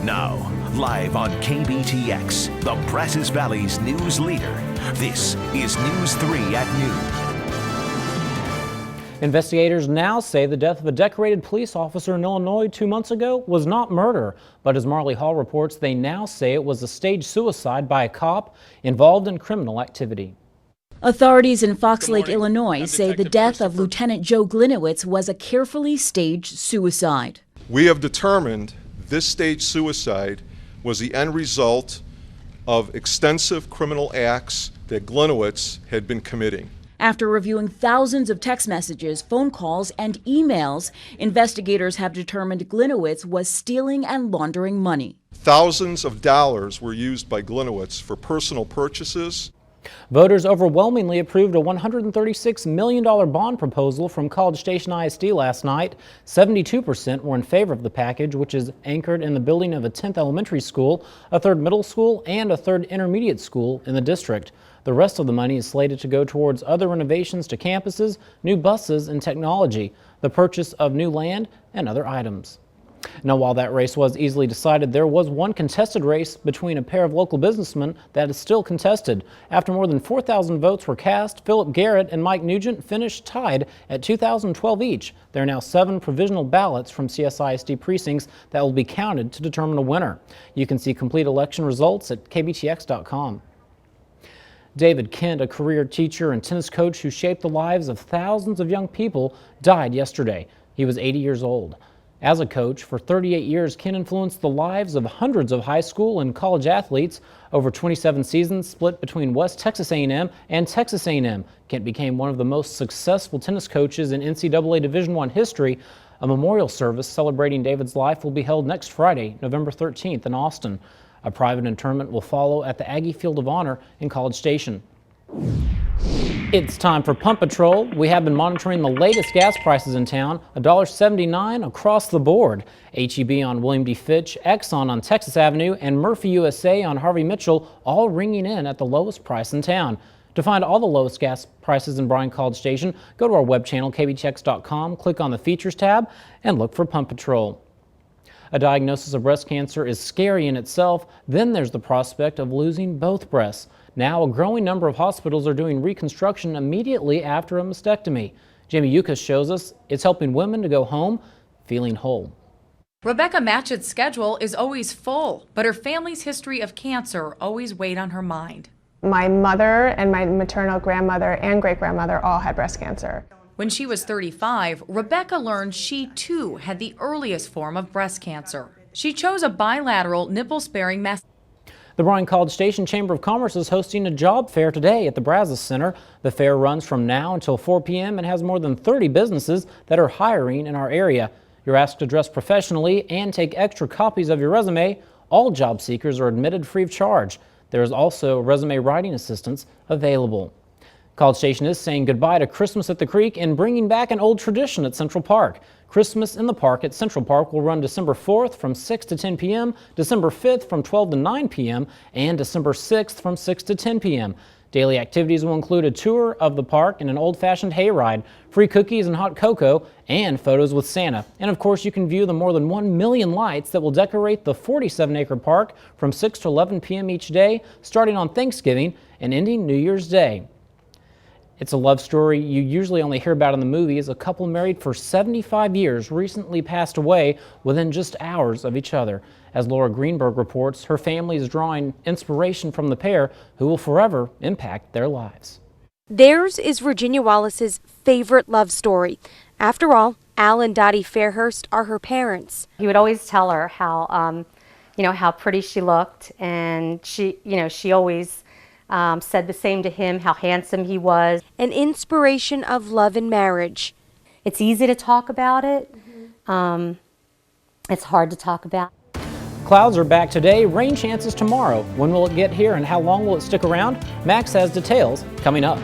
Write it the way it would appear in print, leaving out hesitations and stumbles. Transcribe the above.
Now, live on KBTX, the Brazos Valley's news leader, this is News 3 at noon. Investigators now say the death of a decorated police officer in Illinois 2 months ago was not murder. But as Marley Hall reports, they now say it was a staged suicide by a cop involved in criminal activity. Authorities in Fox Lake, Illinois say the death of Lieutenant Joe Glinowitz was a carefully staged suicide. We have determined this staged suicide was the end result of extensive criminal acts that Glinowitz had been committing. After reviewing thousands of text messages, phone calls, and emails, investigators have determined Glinowitz was stealing and laundering money. Thousands of dollars were used by Glinowitz for personal purchases. Voters overwhelmingly approved a $136 million bond proposal from College Station ISD last night. 72% were in favor of the package, which is anchored in the building of a 10th elementary school, a 3rd middle school, and a 3rd intermediate school in the district. The rest of the money is slated to go towards other renovations to campuses, new buses, and technology, the purchase of new land, and other items. Now, while that race was easily decided, there was one contested race between a pair of local businessmen that is still contested. After more than 4,000 votes were cast, Philip Garrett and Mike Nugent finished tied at 2,012 each. There are now 7 provisional ballots from CSISD precincts that will be counted to determine a winner. You can see complete election results at KBTX.com. David Kent, a career teacher and tennis coach who shaped the lives of thousands of young people, died yesterday. He was 80 years old. As a coach, for 38 years, Kent influenced the lives of hundreds of high school and college athletes. Over 27 seasons split between West Texas A&M and Texas A&M. Kent became one of the most successful tennis coaches in NCAA Division I history. A memorial service celebrating David's life will be held next Friday, November 13th in Austin. A private interment will follow at the Aggie Field of Honor in College Station. It's time for Pump Patrol. We have been monitoring the latest gas prices in town, $1.79 across the board. HEB on William D. Fitch, Exxon on Texas Avenue, and Murphy USA on Harvey Mitchell all ringing in at the lowest price in town. To find all the lowest gas prices in Bryan College Station, go to our web channel, KBTX.com, click on the Features tab, and look for Pump Patrol. A diagnosis of breast cancer is scary in itself. Then there's the prospect of losing both breasts. Now, a growing number of hospitals are doing reconstruction immediately after a mastectomy. Jamie Yukas shows us it's helping women to go home feeling whole. Rebecca Matchett's schedule is always full, but her family's history of cancer always weighed on her mind. My mother and my maternal grandmother and great-grandmother all had breast cancer. When she was 35, Rebecca learned she too had the earliest form of breast cancer. She chose a bilateral nipple-sparing mastectomy. The Bryan College Station Chamber of Commerce is hosting a job fair today at the Brazos Center. The fair runs from now until 4 p.m. and has more than 30 businesses that are hiring in our area. You're asked to dress professionally and take extra copies of your resume. All job seekers are admitted free of charge. There is also resume writing assistance available. College Station is saying goodbye to Christmas at the Creek and bringing back an old tradition at Central Park. Christmas in the Park at Central Park will run December 4th from 6 to 10 p.m., December 5th from 12 to 9 p.m., and December 6th from 6 to 10 p.m. Daily activities will include a tour of the park and an old-fashioned hayride, free cookies and hot cocoa, and photos with Santa. And of course, you can view the more than 1 million lights that will decorate the 47-acre park from 6 to 11 p.m. each day, starting on Thanksgiving and ending New Year's Day. It's a love story you usually only hear about in the movies. A couple married for 75 years recently passed away within just hours of each other. As Laura Greenberg reports, her family is drawing inspiration from the pair who will forever impact their lives. Theirs is Virginia Wallace's favorite love story. After all, Al and Dottie Fairhurst are her parents. He would always tell her how, how pretty she looked, and she always said the same to him, how handsome he was. An inspiration of love and marriage. It's easy to talk about it. It's hard to talk about. Clouds are back today, rain chances tomorrow. When will it get here and how long will it stick around? Max has details coming up.